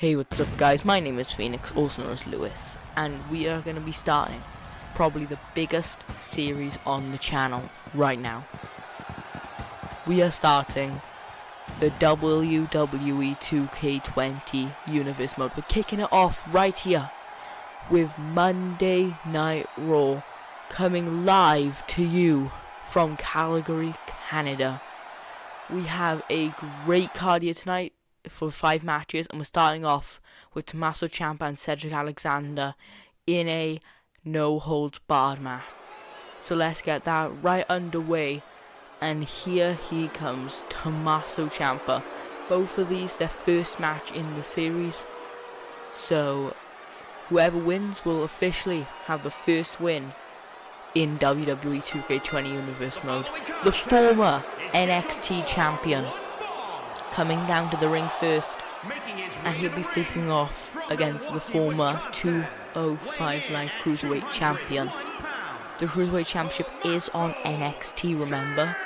Hey, what's up guys, my name is Phoenix, also known as Lewis, and we are going to be starting probably the biggest series on the channel right now. We are starting the WWE 2K20 Universe Mode. We're kicking it off right here with Monday Night Raw, coming live to you from Calgary, Canada. We have a great card here tonight for 5 matches, and we're starting off with Tommaso Ciampa and Cedric Alexander in a no-holds-barred match. So let's get that right underway, and here he comes, Tommaso Ciampa. Both of these their first match in the series, so whoever wins will officially have the first win in WWE 2K20 Universe Mode. The former NXT champion coming down to the ring first, and he'll be facing off against the former 205 Live Cruiserweight champion. The Cruiserweight Championship is on NXT, remember.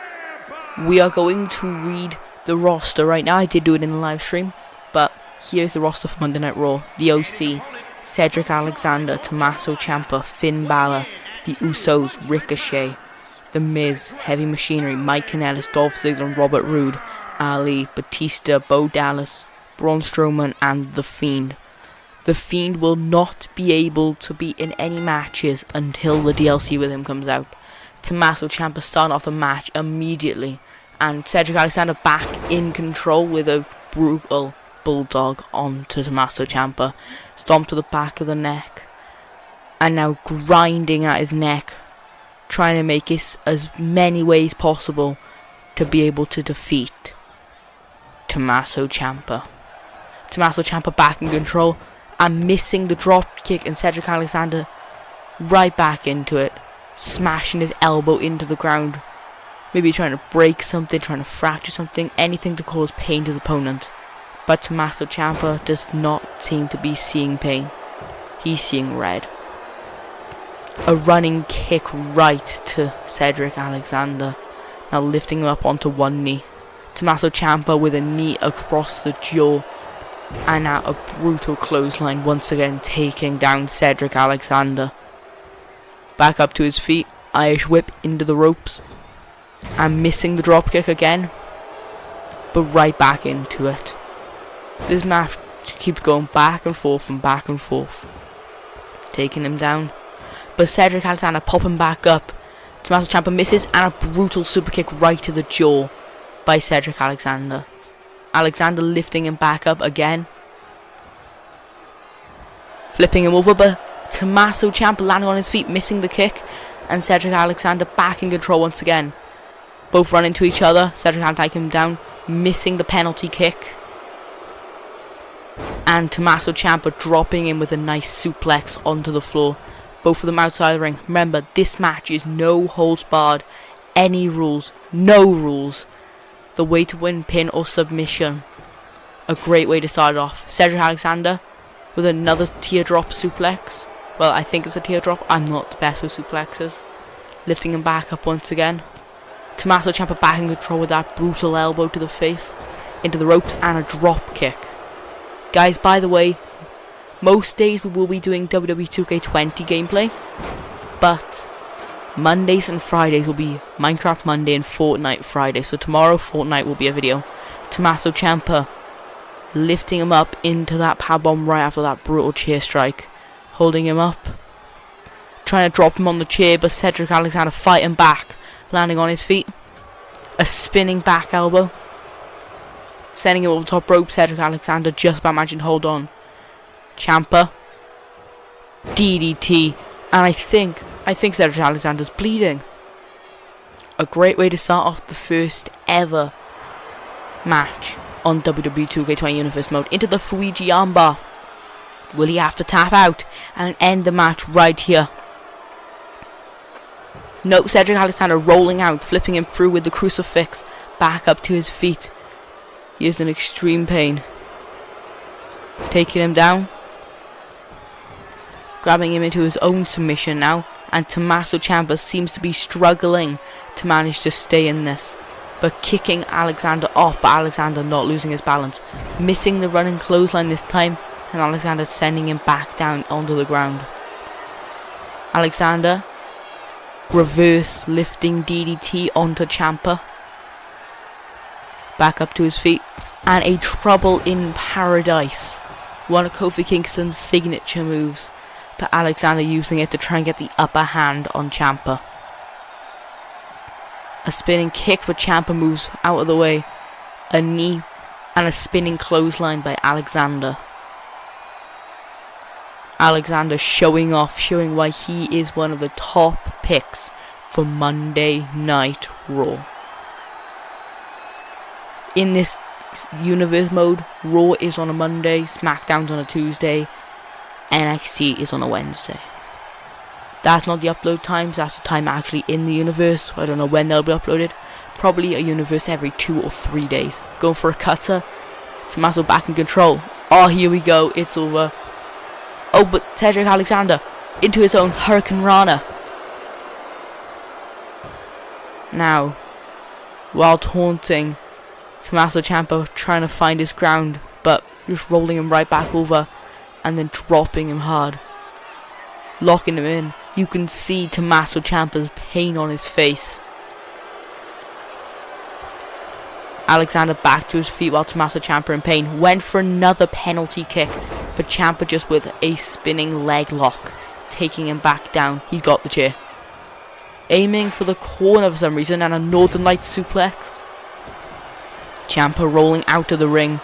We are going to read the roster right now. I did do it in the live stream, but here's the roster for Monday Night Raw. The OC, Cedric Alexander, Tommaso Ciampa, Finn Balor, the Usos, Ricochet, The Miz, Heavy Machinery, Mike Kannelis, Dolph Ziggler and Robert Roode, Ali, Batista, Bo Dallas, Braun Strowman and The Fiend. The Fiend will not be able to be in any matches until the DLC with him comes out. Tommaso Ciampa starting off the match immediately, and Cedric Alexander back in control with a brutal bulldog onto Tommaso Ciampa. Stomp to the back of the neck, and now grinding at his neck, trying to make it as many ways possible to be able to defeat Tommaso Ciampa. Tommaso Ciampa back in control and missing the drop kick, and Cedric Alexander right back into it, smashing his elbow into the ground, maybe trying to break something, trying to fracture something, anything to cause pain to his opponent. But Tommaso Ciampa does not seem to be seeing pain. He's seeing red. A running kick right to Cedric Alexander, now lifting him up onto one knee. Tommaso Ciampa with a knee across the jaw, and now a brutal clothesline, once again taking down Cedric Alexander. Back up to his feet, Irish whip into the ropes, and missing the dropkick again, but right back into it. This match keeps going back and forth and back and forth, taking him down, but Cedric Alexander popping back up. Tommaso Ciampa misses, and a brutal super kick right to the jaw by Cedric Alexander. Alexander lifting him back up again, flipping him over, but Tommaso Ciampa landing on his feet, missing the kick, and Cedric Alexander back in control once again. Both run into each other. Cedric Alexander taking him down, missing the penalty kick, and Tommaso Ciampa dropping him with a nice suplex onto the floor. Both of them outside the ring. Remember, this match is no holds barred. Any rules, no rules. The way to win, pin or submission. A great way to start it off. Cedric Alexander with another teardrop suplex. Well, I think it's a teardrop. I'm not the best with suplexes. Lifting him back up once again. Tommaso Ciampa back in control with that brutal elbow to the face, into the ropes, and a drop kick. Guys, by the way, most days we will be doing WWE 2K20 gameplay, but Mondays and Fridays will be Minecraft Monday and Fortnite Friday. So tomorrow, Fortnite will be a video. Tommaso Ciampa lifting him up into that powerbomb right after that brutal chair strike. Holding him up, trying to drop him on the chair, but Cedric Alexander fighting back, landing on his feet. A spinning back elbow, sending him over the top rope. Cedric Alexander just about managing to hold on. Ciampa, DDT, and I think Cedric Alexander's bleeding. A great way to start off the first ever match on WWE 2K20 Universe Mode. Into the Fuji armbar. Will he have to tap out and end the match right here? No, Cedric Alexander rolling out, flipping him through with the crucifix. Back up to his feet. He is in extreme pain. Taking him down. Grabbing him into his own submission now. And Tommaso Ciampa seems to be struggling to manage to stay in this. but kicking Alexander off, but Alexander not losing his balance. missing the running clothesline this time, and Alexander sending him back down onto the ground. Alexander reverse lifting DDT onto Ciampa. Back up to his feet, and a trouble in paradise. One of Kofi Kingston's signature moves, but Alexander using it to try and get the upper hand on Ciampa. A spinning kick, but Ciampa moves out of the way. A knee and a spinning clothesline by Alexander. Alexander showing off, showing why he is one of the top picks for Monday Night Raw. In this universe mode, Raw is on a Monday, SmackDown's on a Tuesday, NXT is on a Wednesday. That's not the upload times, that's the time actually in the universe. I don't know when they'll be uploaded. Probably a universe every 2 or 3 days. Going for a cutter. Tommaso back in control. Oh, here we go, it's over. Oh, but Cedric Alexander into his own Hurricane Rana. Now, while taunting Tommaso Ciampa, trying to find his ground, but just rolling him right back over and then dropping him hard. Locking him in. You can see Tommaso Ciampa's pain on his face. Alexander back to his feet while Tommaso Ciampa in pain. Went for another penalty kick, but Ciampa just with a spinning leg lock, taking him back down. He's got the chair. Aiming for the corner for some reason, and a Northern Lights suplex. Ciampa rolling out of the ring.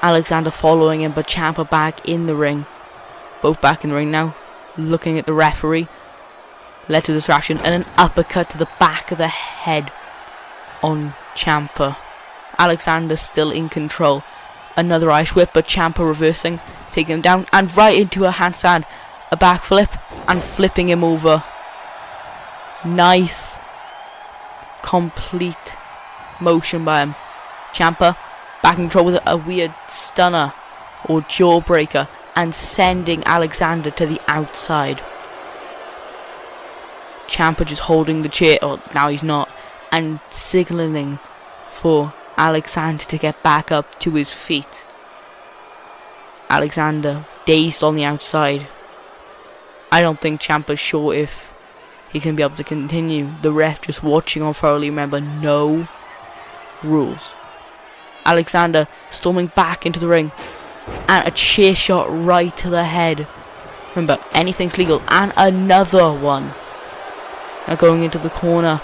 Alexander following him, but Ciampa back in the ring. Both back in the ring now. Looking at the referee. Led to distraction, and an uppercut to the back of the head on Ciampa. Alexander still in control. Another Irish whip, but Ciampa reversing, taking him down, and right into a handstand. A backflip, and flipping him over. Nice, complete motion by him. Ciampa back in control with a weird stunner or jawbreaker, and sending Alexander to the outside. Ciampa just holding the chair, oh now he's not, and signaling for Alexander to get back up to his feet. Alexander dazed on the outside. I don't think Ciampa's sure if he can be able to continue. The ref just watching on thoroughly. Remember, no rules. Alexander storming back into the ring, and a chair shot right to the head. Remember, anything's legal. And another one. Now going into the corner,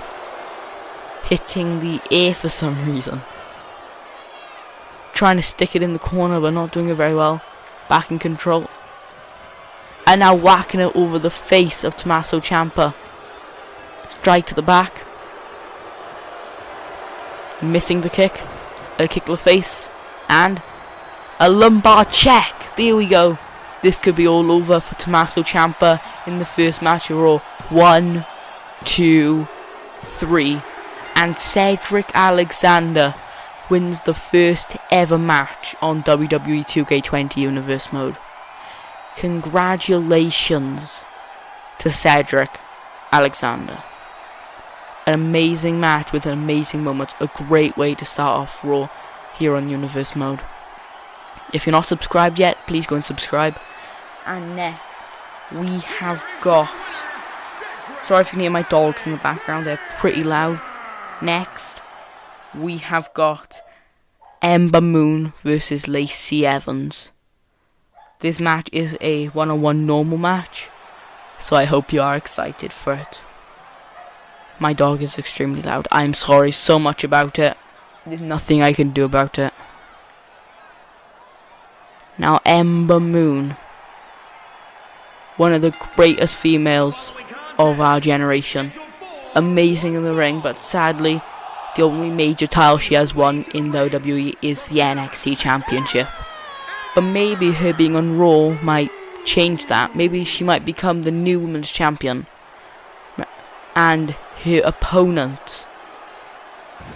hitting the air for some reason. Trying to stick it in the corner, but not doing it very well. Back in control. And now whacking it over the face of Tommaso Ciampa. Strike to the back. Missing the kick. A kick to the face. And a lumbar check. There we go. This could be all over for Tommaso Ciampa in the first match of Raw. 1, 2, 3. And Cedric Alexander wins the first ever match on WWE 2K20 Universe Mode. Congratulations to Cedric Alexander. An amazing match with an amazing moment. A great way to start off Raw here on Universe Mode. If you're not subscribed yet, please go and subscribe. And next, we have got... Sorry if you can hear my dogs in the background, they're pretty loud. Next, we have got Ember Moon versus Lacey Evans. This match is a one-on-one normal match, so I hope you are excited for it. My dog is extremely loud. I'm sorry so much about it. There's nothing I can do about it. Now Ember Moon, one of the greatest females of our generation. Amazing in the ring, but sadly the only major title she has won in the WWE is the NXT Championship. But maybe her being on Raw might change that. Maybe she might become the new Women's Champion. And her opponent,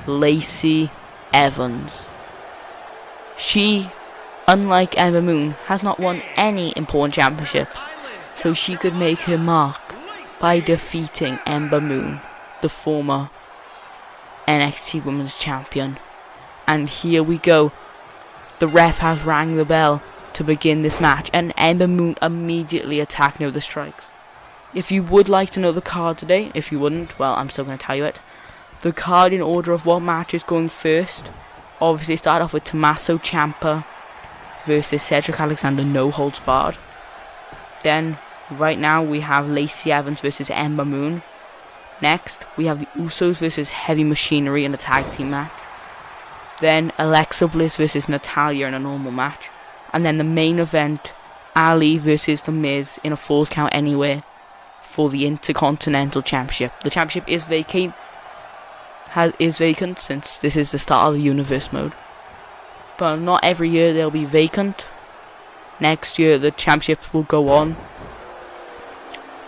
Lacey Evans. She, unlike Ember Moon, has not won any important championships, so she could make her mark by defeating Ember Moon, the former NXT Women's Champion. And here we go. The ref has rang the bell to begin this match, and Ember Moon immediately attacked no the strikes. If you would like to know the card today, if you wouldn't, well, I'm still going to tell you it. The card in order of what match is going first, obviously start off with Tommaso Ciampa versus Cedric Alexander, no holds barred. Then, right now, we have Lacey Evans versus Ember Moon. Next, we have the Usos versus Heavy Machinery in a tag team match. Then, Alexa Bliss versus Natalya in a normal match. And then the main event, Ali versus The Miz in a Falls Count Anywhere for the Intercontinental Championship. The championship is vacant since this is the start of the universe mode. But not every year they'll be vacant. Next year the championships will go on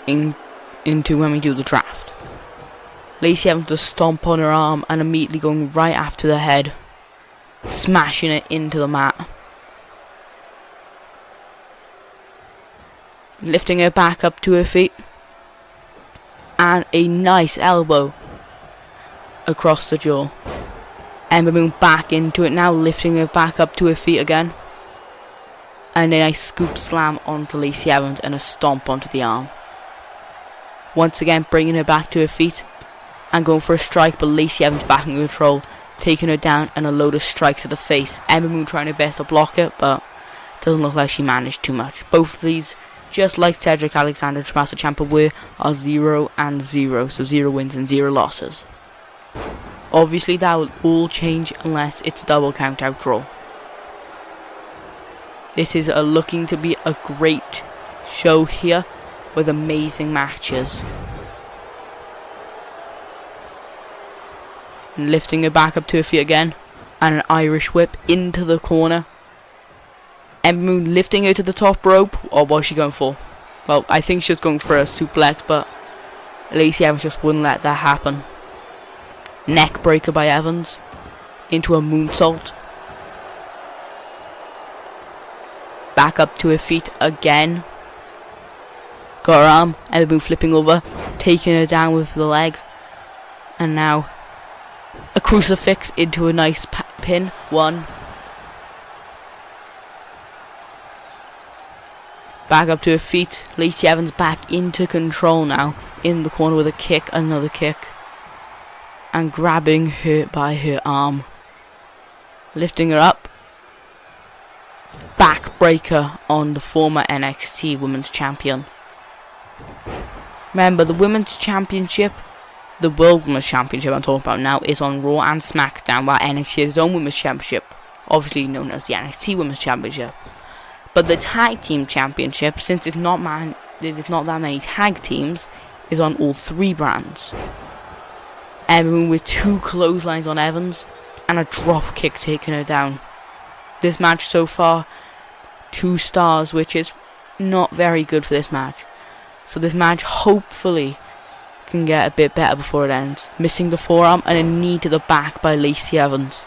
into when we do the draft. Lacey Evans to stomp on her arm and immediately going right after the head, smashing it into the mat. Lifting her back up to her feet. And a nice elbow across the jaw. Ember Moon back into it now, lifting her back up to her feet again. And then a scoop slam onto Lacey Evans and a stomp onto the arm. Once again bringing her back to her feet and going for a strike, but Lacey Evans back in control, taking her down and a load of strikes to the face. Ember Moon trying her best to block it, but it doesn't look like she managed too much. Both of these, just like Cedric Alexander and Tommaso Ciampa were, are 0-0, so 0 wins and 0 losses. Obviously that will all change unless it's a double count out draw. This is looking to be a great show here with amazing matches. And lifting her back up to her feet again, and an Irish whip into the corner. Ember Moon lifting her to the top rope. Or what was she going for? Well, I think she was going for a suplex, but Lacey Evans just wouldn't let that happen. Neck breaker by Evans into a moonsault. Back up to her feet again. Got her arm. Ember Moon flipping over, taking her down with the leg. And now a crucifix into a nice pin. 1. Back up to her feet. Lacey Evans back into control now. In the corner with a kick, another kick. And grabbing her by her arm. Lifting her up. Backbreaker on the former NXT Women's Champion. Remember, the Women's Championship, the World Women's Championship I'm talking about now, is on Raw and SmackDown, while NXT has its own Women's Championship, obviously known as the NXT Women's Championship. But the Tag Team Championship, since there's not that many tag teams, is on all 3 brands. Ember Moon with 2 clotheslines on Evans and a drop kick taking her down. This match so far, 2 stars, which is not very good for this match. So this match hopefully can get a bit better before it ends. Missing the forearm and a knee to the back by Lacey Evans.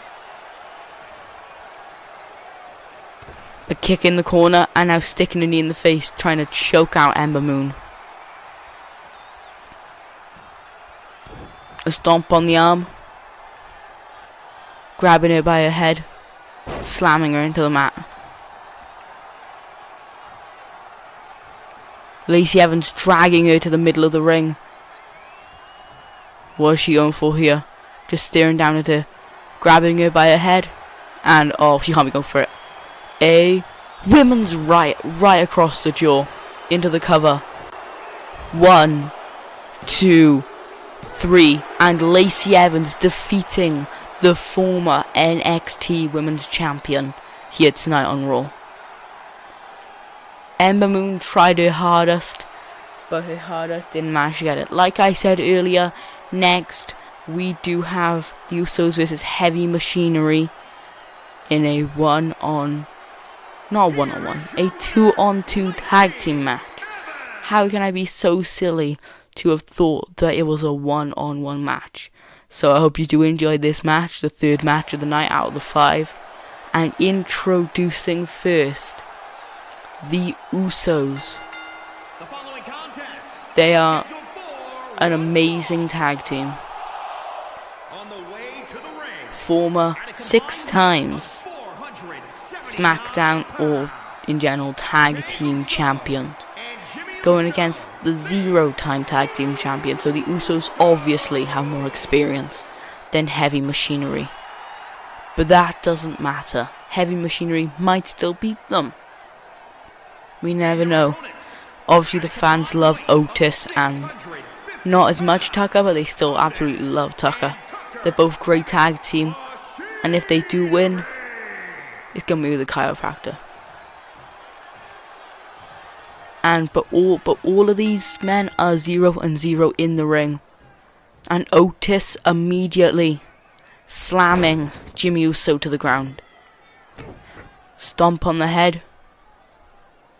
A kick in the corner and now sticking a knee in the face, trying to choke out Ember Moon. A stomp on the arm. Grabbing her by her head. Slamming her into the mat. Lacey Evans dragging her to the middle of the ring. What is she going for here? Just staring down at her. Grabbing her by her head. And, oh, she can't be going for it. A women's right across the jaw. Into the cover. 1, 2, 3. And Lacey Evans defeating the former NXT Women's Champion here tonight on Raw. Ember Moon tried her hardest, but her hardest didn't manage to get it. Like I said earlier, next we do have the Usos versus Heavy Machinery in a 2-on-2 tag team match. How can I be so silly to have thought that it was a 1-on-1 match? So I hope you do enjoy this match, the 3rd match of the night out of the 5. And introducing first, the Usos. They are an amazing tag team. Former 6 times SmackDown or in general tag team champion, going against the 0-time tag team champion. So the Usos obviously have more experience than Heavy Machinery, but that doesn't matter. Heavy Machinery might still beat them. We never know. Obviously the fans love Otis and not as much Tucker, but they still absolutely love Tucker. They're both great tag team, and if they do win, it's gonna be with a chiropractor. But all of these men are 0-0 in the ring, and Otis immediately slamming Jimmy Uso to the ground. Stomp on the head.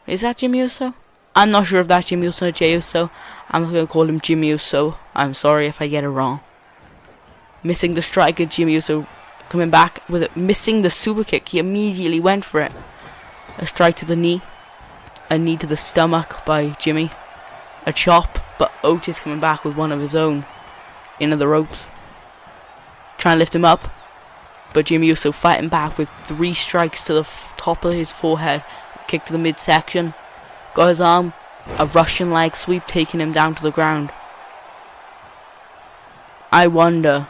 Is that Jimmy Uso? I'm not sure if that's Jimmy Uso or Jey Uso. I'm just going to call him Jimmy Uso. I'm sorry if I get it wrong. Missing the striker, Jimmy Uso coming back with it. Missing the super kick. He immediately went for it. A strike to the knee. A knee to the stomach by Jimmy. A chop. But Otis coming back with one of his own. Into the ropes. Trying to lift him up. But Jimmy Uso fighting back with 3 strikes to the top of his forehead. Kick to the midsection. Got his arm. A Russian leg sweep taking him down to the ground. I wonder,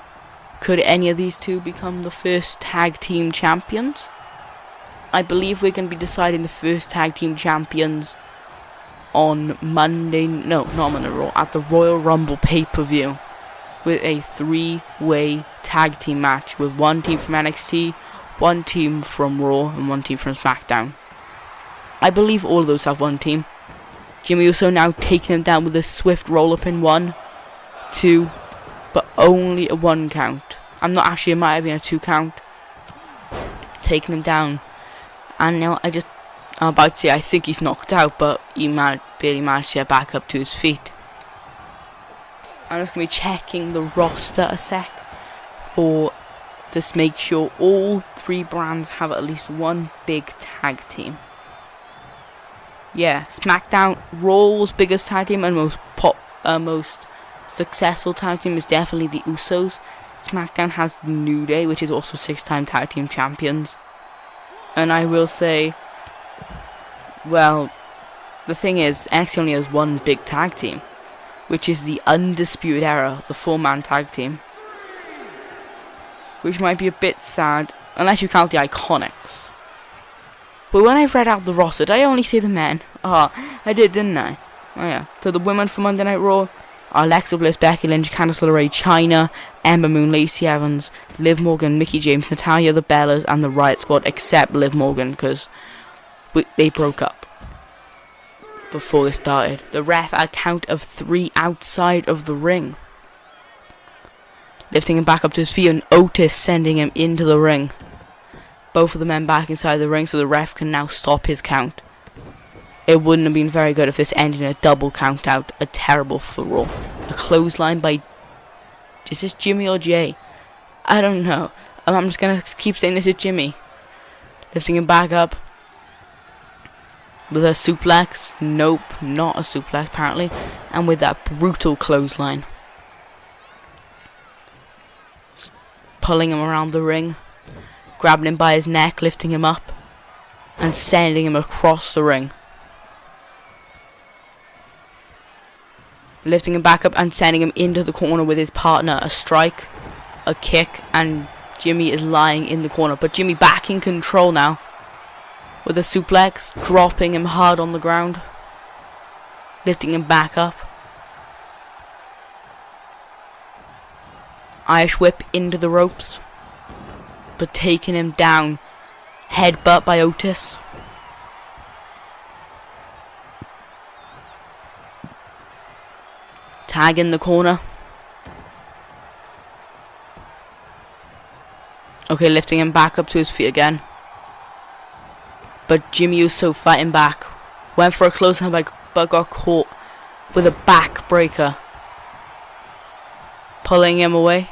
could any of these two become the first tag team champions? I believe we're going to be deciding the first tag team champions on Monday. No, not Monday Raw. At the Royal Rumble pay-per-view. With a 3-way tag team match. With 1 team from NXT, 1 team from Raw, and 1 team from SmackDown. I believe all of those have 1 team. Jimmy Uso now taking him down with a swift roll-up in 1, 2, but only a 1 count. I'm not actually, it might have been a 2 count. Taking him down. And now I'm about to say I think he's knocked out, but he barely managed to get back up to his feet. I'm just going to be checking the roster a sec to make sure all 3 brands have at least 1 big tag team. Yeah, SmackDown, Raw's biggest tag team and most successful tag team is definitely the Usos. SmackDown has the New Day, which is also 6-time tag team champions. And I will say, well, the thing is, NXT only has 1 big tag team, which is the Undisputed Era, the 4-man tag team. Which might be a bit sad, unless you count the Iconics. But when I've read out the roster, did I only say the men? I did, didn't I? Oh yeah. So the women for Monday Night Raw are Alexa Bliss, Becky Lynch, Candace LeRae, Chyna, Ember Moon, Lacey Evans, Liv Morgan, Mickie James, Natalya, the Bellas, and the Riott Squad, except Liv Morgan, because they broke up before this started. The ref at a count of 3 outside of the ring. Lifting him back up to his feet, and Otis sending him into the ring. Both of the men back inside the ring, so the ref can now stop his count. It wouldn't have been very good if this ended in a double count out. A terrible for Raw. A clothesline by... Is this Jimmy or Jay? I don't know. I'm just going to keep saying this is Jimmy. Lifting him back up. With a suplex. Nope, not a suplex apparently. And with that brutal clothesline. Pulling him around the ring. Grabbing him by his neck, lifting him up. And sending him across the ring. Lifting him back up and sending him into the corner with his partner. A strike, a kick, and Jimmy is lying in the corner. But Jimmy back in control now. With a suplex, dropping him hard on the ground. Lifting him back up. Irish whip into the ropes. But taking him down. Headbutt by Otis. Tag in the corner. Okay, lifting him back up to his feet again. But Jimmy Uso fighting back. Went for a close-hand but got caught with a backbreaker. Pulling him away.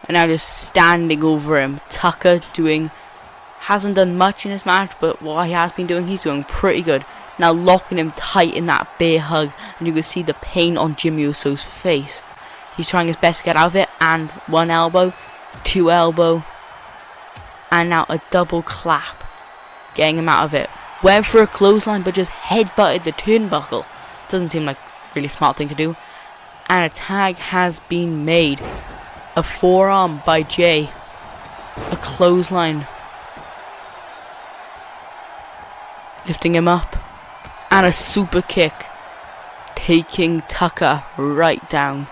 And now just standing over him. Tucker hasn't done much in this match, but what he has been doing, he's doing pretty good. Now locking him tight in that bear hug, and you can see the pain on Jimmy Uso's face. He's trying his best to get out of it, and 1 elbow, 2 elbow, And now a double clap, getting him out of it. Went for a clothesline, but just headbutted the turnbuckle. Doesn't seem like a really smart thing to do. And a tag has been made. A forearm by Jay. A clothesline. Lifting him up. And a super kick. Taking Tucker right down.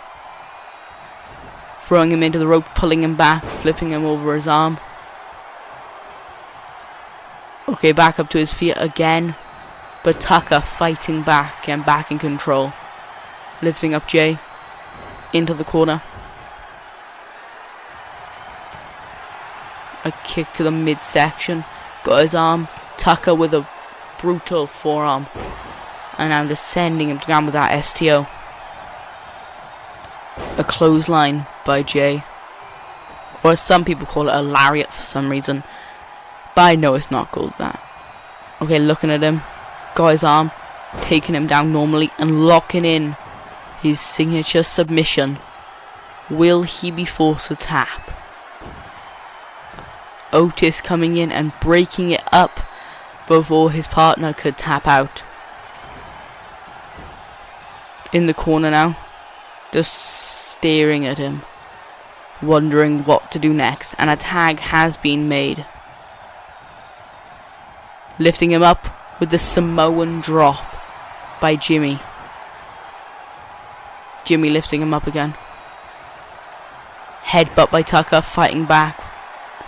Throwing him into the rope, pulling him back, flipping him over his arm. Okay, back up to his feet again. But Tucker fighting back and back in control. Lifting up Jay into the corner. A kick to the midsection. Got his arm. Tucker with a brutal forearm. And now just sending him down with that STO. A clothesline by Jay. Or as some people call it, a lariat for some reason. But I know it's not called that. Okay, looking at him. Got his arm. Taking him down normally and locking in his signature submission. Will he be forced to tap? Otis coming in and breaking it up before his partner could tap out. In the corner now. Just staring at him. Wondering what to do next. And a tag has been made. Lifting him up with the Samoan drop by Jimmy. Jimmy lifting him up again. Headbutt by Tucker, fighting back.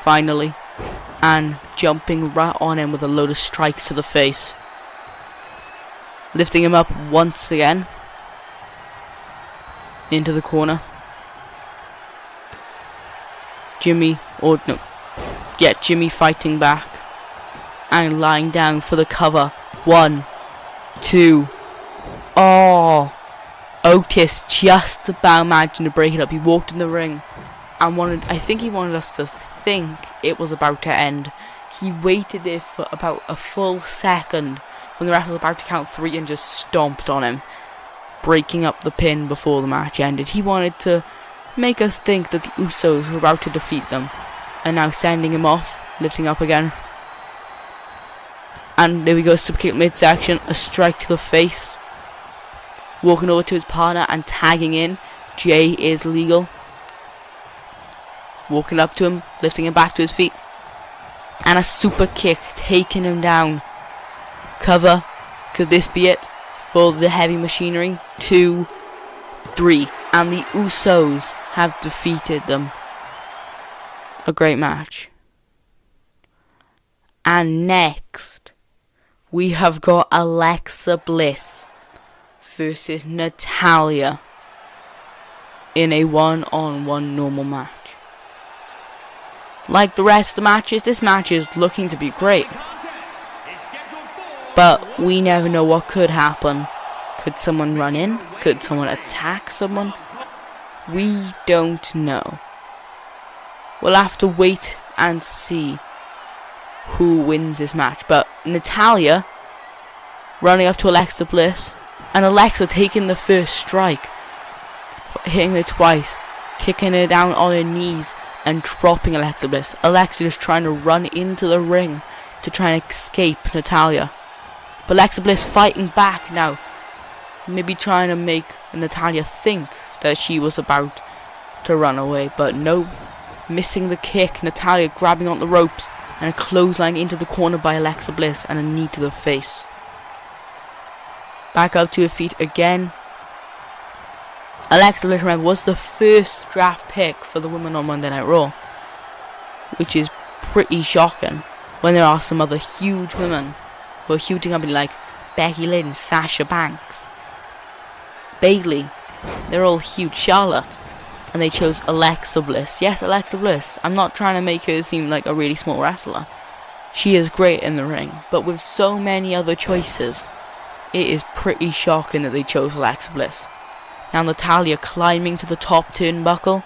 Finally. And jumping right on him with a load of strikes to the face. Lifting him up once again. Into the corner. Jimmy fighting back. And lying down for the cover. 1, 2. Oh. Otis just about managed to break it up. He walked in the ring and I think he wanted us to think it was about to end. He waited there for about a full second when the ref was about to count 3 and just stomped on him, breaking up the pin before the match ended. He wanted to make us think that the Usos were about to defeat them. And now sending him off, lifting up again. And there we go, super kick midsection, a strike to the face. Walking over to his partner and tagging in. Jay is legal. Walking up to him, lifting him back to his feet. And a super kick, taking him down. Cover. Could this be it for the heavy machinery? 2, 3. And the Usos have defeated them. A great match. And next, we have got Alexa Bliss versus Natalya in a one-on-one normal match. Like the rest of the matches, this match is looking to be great. But we never know what could happen. Could someone run in? Could someone attack someone? We don't know. We'll have to wait and see who wins this match. But Natalya running up to Alexa Bliss. And Alexa taking the first strike. Hitting her twice. Kicking her down on her knees. And dropping Alexa Bliss. Alexa just trying to run into the ring to try and escape Natalya. But Alexa Bliss fighting back now. Maybe trying to make Natalya think that she was about to run away. But no. Missing the kick. Natalya grabbing on the ropes. And a clothesline into the corner by Alexa Bliss. And a knee to the face. Back up to her feet again. Alexa Bliss, remember, was the first draft pick for the women on Monday Night Raw. Which is pretty shocking. When there are some other huge women who are huge in company like Becky Lynch, Sasha Banks, Bayley. They're all huge. Charlotte. And they chose Alexa Bliss. Yes, Alexa Bliss. I'm not trying to make her seem like a really small wrestler. She is great in the ring. But with so many other choices, it is pretty shocking that they chose Alexa Bliss. Now Natalya climbing to the top turnbuckle.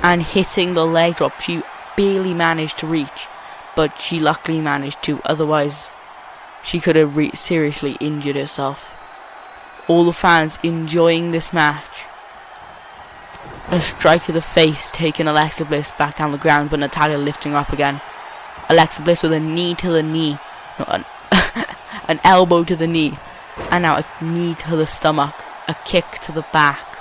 And hitting the leg drop. She barely managed to reach. But she luckily managed to. Otherwise, she could have seriously injured herself. All the fans enjoying this match. A strike to the face, taking Alexa Bliss back down the ground, but Natalya lifting her up again. Alexa Bliss with a knee to the knee. No, an elbow to the knee. And now a knee to the stomach. A kick to the back.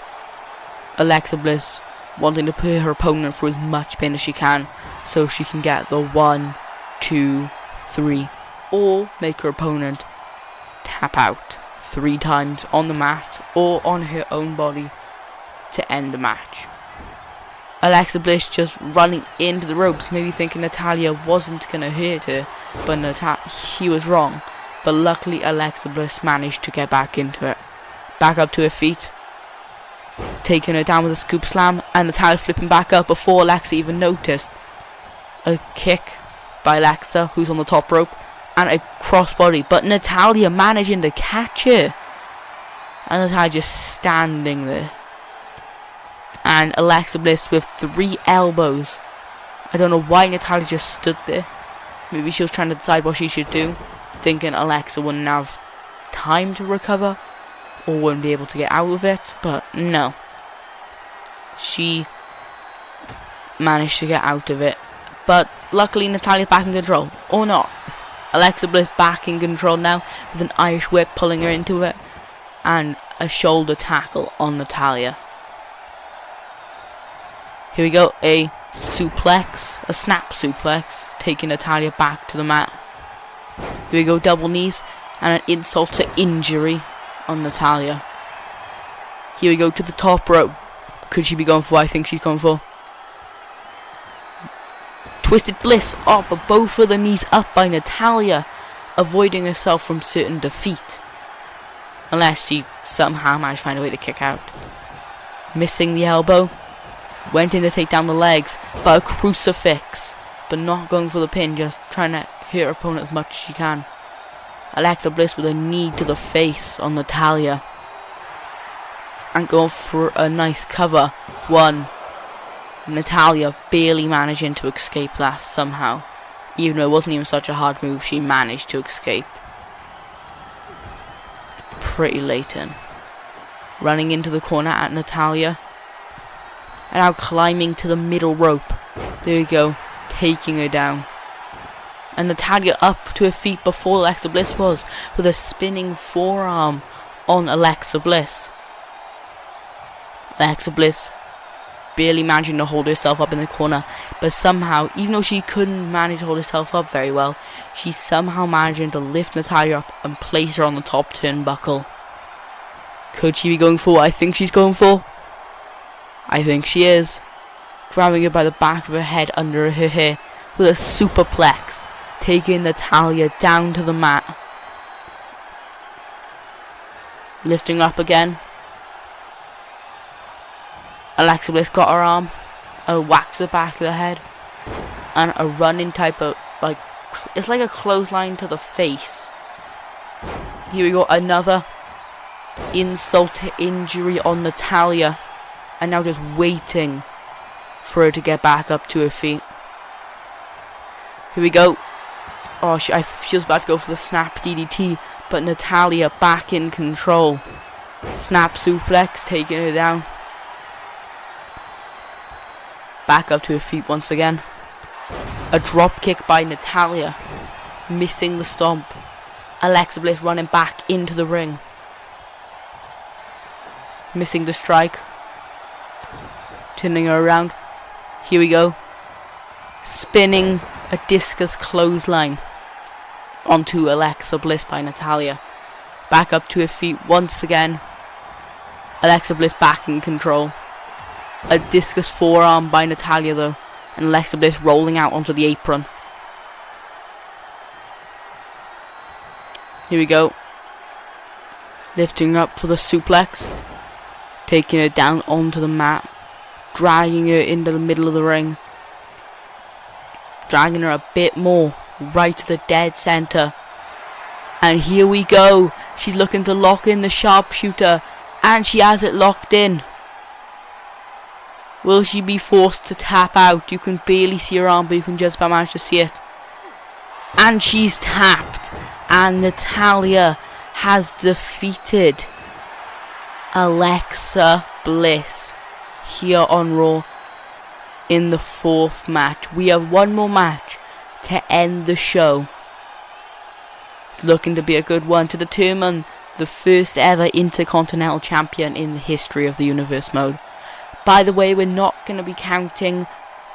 Alexa Bliss wanting to put her opponent through as much pain as she can, so she can get the 1, 2, 3. Or make her opponent tap out 3 times on the mat or on her own body to end the match. Alexa Bliss just running into the ropes, maybe thinking Natalya wasn't going to hurt her, but she was wrong. But luckily Alexa Bliss managed to get back into it. Back up to her feet, taking her down with a scoop slam, and Natalya flipping back up before Alexa even noticed. A kick by Alexa, who's on the top rope, and a crossbody, but Natalya managing to catch her. And Natalya just standing there. And Alexa Bliss with 3 elbows. I don't know why Natalya just stood there. Maybe she was trying to decide what she should do, thinking Alexa wouldn't have time to recover or wouldn't be able to get out of it, but no. She managed to get out of it. But luckily Natalya's back in control. Or not. Alexa Bliss back in control now with an Irish whip pulling her into it. And a shoulder tackle on Natalya. Here we go, a suplex, a snap suplex, taking Natalya back to the mat. Here we go, double knees, and an insult to injury on Natalya. Here we go to the top rope. Could she be going for what I think she's going for? Twisted Bliss, oh, but both of the knees up by Natalya, avoiding herself from certain defeat. Unless she somehow managed to find a way to kick out. Missing the elbow. Went in to take down the legs, but a crucifix. But not going for the pin, just trying to hit her opponent as much as she can. Alexa Bliss with a knee to the face on Natalya. And going for a nice cover. 1. Natalya barely managing to escape that somehow. Even though it wasn't even such a hard move, she managed to escape. Pretty late in. Running into the corner at Natalya. And now climbing to the middle rope. There we go. Taking her down. And Natalya up to her feet before Alexa Bliss was, with a spinning forearm on Alexa Bliss. Alexa Bliss barely managing to hold herself up in the corner, but somehow, even though she couldn't manage to hold herself up very well, she's somehow managing to lift Natalya up and place her on the top turnbuckle. Could she be going for what I think she's going for? I think she is. Grabbing her by the back of her head under her hair with a superplex, taking Natalya down to the mat. Lifting up again. Alexa Bliss got her arm, whacks the back of the head, and a running type of, it's like a clothesline to the face. Here we go, another insult to injury on Natalya, and now just waiting for her to get back up to her feet. Here we go. Oh, she was about to go for the snap DDT, but Natalya back in control. Snap suplex, taking her down. Back up to her feet once again. A drop kick by Natalya, missing the stomp. Alexa Bliss running back into the ring, missing the strike. Turning her around. Here we go. Spinning a discus clothesline onto Alexa Bliss by Natalya. Back up to her feet once again. Alexa Bliss back in control. A discus forearm by Natalya though, and Alexa Bliss rolling out onto the apron. Here we go. Lifting her up for the suplex. Taking her down onto the mat. Dragging her into the middle of the ring. Dragging her a bit more. Right to the dead center. And here we go. She's looking to lock in the sharpshooter. And she has it locked in. Will she be forced to tap out? You can barely see her arm, but you can just about manage to see it. And she's tapped. And Natalya has defeated Alexa Bliss here on Raw in the 4th match. We have one more match to end the show. It's looking to be a good one to determine the first ever Intercontinental Champion in the history of the Universe mode. By the way, we're not going to be counting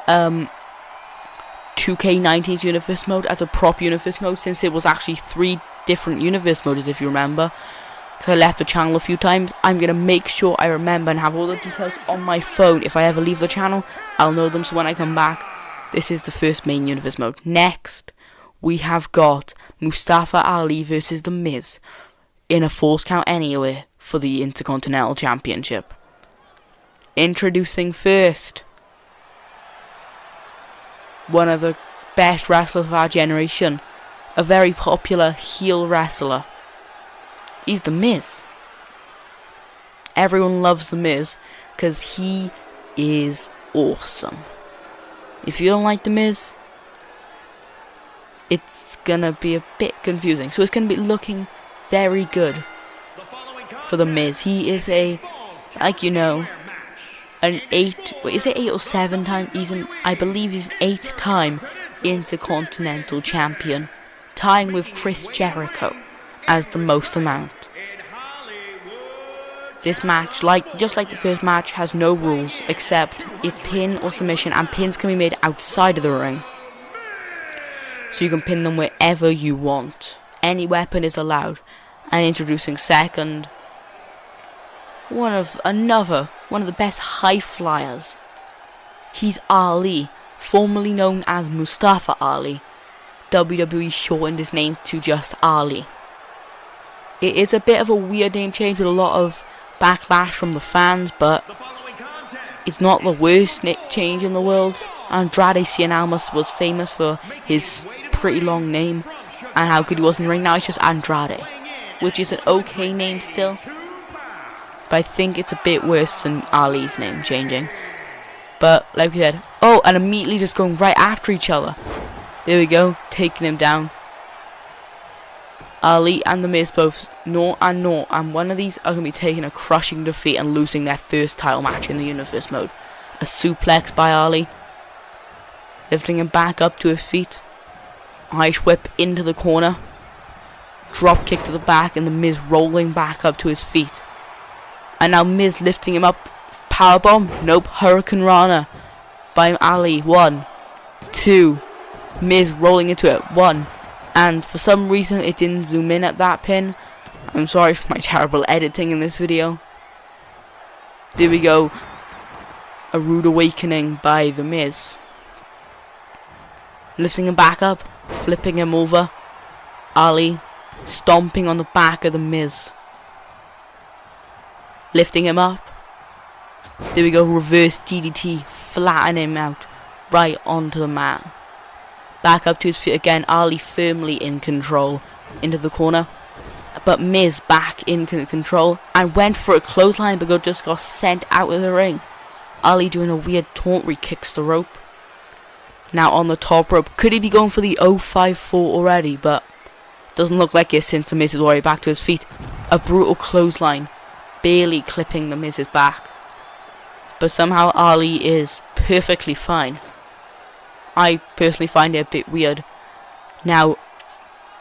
2K19's Universe mode as a proper Universe mode, since it was actually 3 different Universe modes, if you remember. Because I left the channel a few times. I'm going to make sure I remember and have all the details on my phone. If I ever leave the channel, I'll know them, so when I come back, this is the first main Universe mode. Next, we have got Mustafa Ali versus The Miz in a Falls Count Anywhere for the Intercontinental Championship. Introducing first, one of the best wrestlers of our generation, a very popular heel wrestler. He's The Miz. Everyone loves The Miz because he is awesome. If you don't like The Miz, it's gonna be a bit confusing. So it's gonna be looking very good for The Miz. He is a, like you know, an 8 or 7 time? I believe he's an 8-time Intercontinental Champion, tying with Chris Jericho as the most amount. This match, just like the first match, has no rules except it's pin or submission, and pins can be made outside of the ring. So you can pin them wherever you want. Any weapon is allowed. And introducing second, one of the best high flyers. He's Ali, formerly known as Mustafa Ali. WWE shortened his name to just Ali. It is a bit of a weird name change with a lot of backlash from the fans, but it's not the worst change in the world. Andrade Cien Almas was famous for his pretty long name and how good he was in the ring. Now it's just Andrade, which is an okay name still, but I think it's a bit worse than Ali's name changing. But like we said, and immediately just going right after each other. There we go, taking him down. Ali and The Miz both naught, and one of these are going to be taking a crushing defeat and losing their first title match in the Universe mode. A suplex by Ali, lifting him back up to his feet. Irish whip into the corner. Drop kick to the back, and The Miz rolling back up to his feet. And now Miz lifting him up. Powerbomb? Nope. Hurricane Rana by Ali. 1, 2. Miz rolling into it. 1. And for some reason it didn't zoom in at that pin. I'm sorry for my terrible editing in this video. There we go. A rude awakening by The Miz. Lifting him back up. Flipping him over. Ali stomping on the back of The Miz. Lifting him up. There we go, reverse DDT, flatten him out right onto the mat. Back up to his feet again, Ali firmly in control into the corner. But Miz back in control and went for a clothesline, but just got sent out of the ring. Ali doing a weird taunt where he kicks the rope. Now on the top rope. Could he be going for the 054 already? But doesn't look like it since The Miz is already back to his feet. A brutal clothesline, barely clipping The Miz's back. But somehow Ali is perfectly fine. I personally find it a bit weird. Now,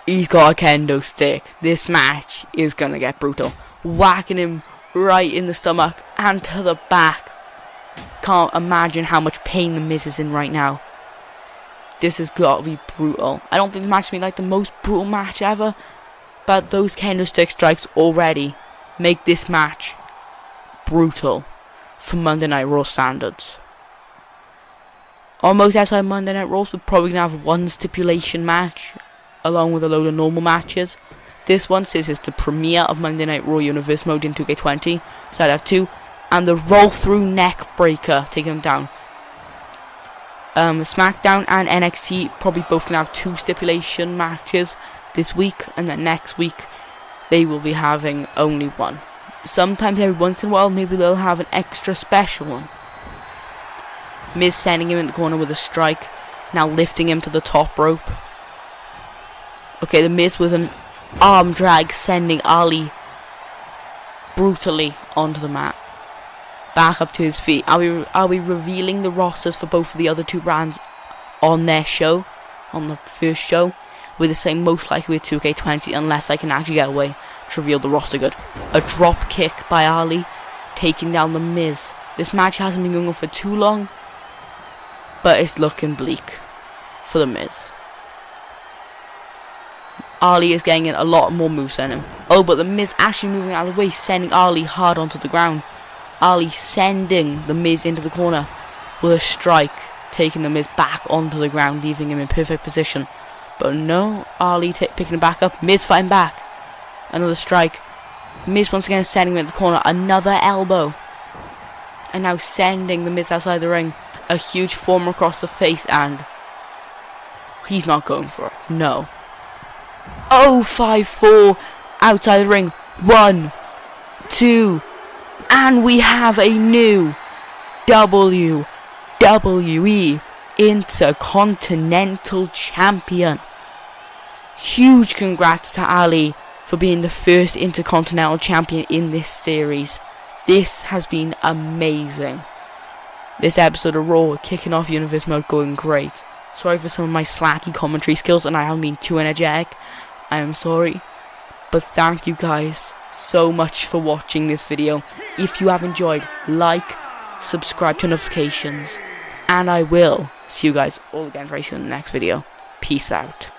he's got a kendo stick. This match is going to get brutal. Whacking him right in the stomach and to the back. Can't imagine how much pain The Miz is in right now. This has got to be brutal. I don't think this match is going to be like the most brutal match ever. But those kendo stick strikes already make this match brutal for Monday Night Raw standards. Almost outside Monday Night Raws, we're probably going to have one stipulation match along with a load of normal matches. This one says it's the premiere of Monday Night Raw Universe mode in 2K20, so I'd have 2, and the roll through neck breaker taking them down. SmackDown and NXT probably both going to have 2 stipulation matches this week, and then next week they will be having only 1. Sometimes every once in a while maybe they'll have an extra special one. Miz sending him in the corner with a strike. Now lifting him to the top rope. Okay, The Miz with an arm drag sending Ali brutally onto the mat. back up to his feet. Are we revealing the rosters for both of the other two brands on their show, on the first show? We're the same most likely with 2K20 unless I can actually get away to reveal the roster good. A drop kick by Ali, taking down the Miz. This match hasn't been going on for too long, but it's looking bleak for the Miz. Ali is getting in a lot more moves than him. Oh, but the Miz actually moving out of the way, sending Ali hard onto the ground. Ali sending the Miz into the corner with a strike, taking the Miz back onto the ground, leaving him in perfect position. But no, Ali picking him back up. Miz fighting back. Another strike. Miz once again sending him into the corner. Another elbow. And now sending the Miz outside the ring. A huge form across the face, and he's not going for it. No. Oh, 5-4 outside the ring. 1, 2, and we have a new WWE Intercontinental Champion. Huge congrats to Ali for being the first Intercontinental Champion in this series. This has been amazing. This episode of Raw, kicking off Universe Mode, going great. Sorry for some of my slacky commentary skills and I haven't been too energetic. I am sorry. But thank you guys so much for watching this video. If you have enjoyed, like, subscribe to notifications, and I will see you guys all again very soon in the next video. Peace out.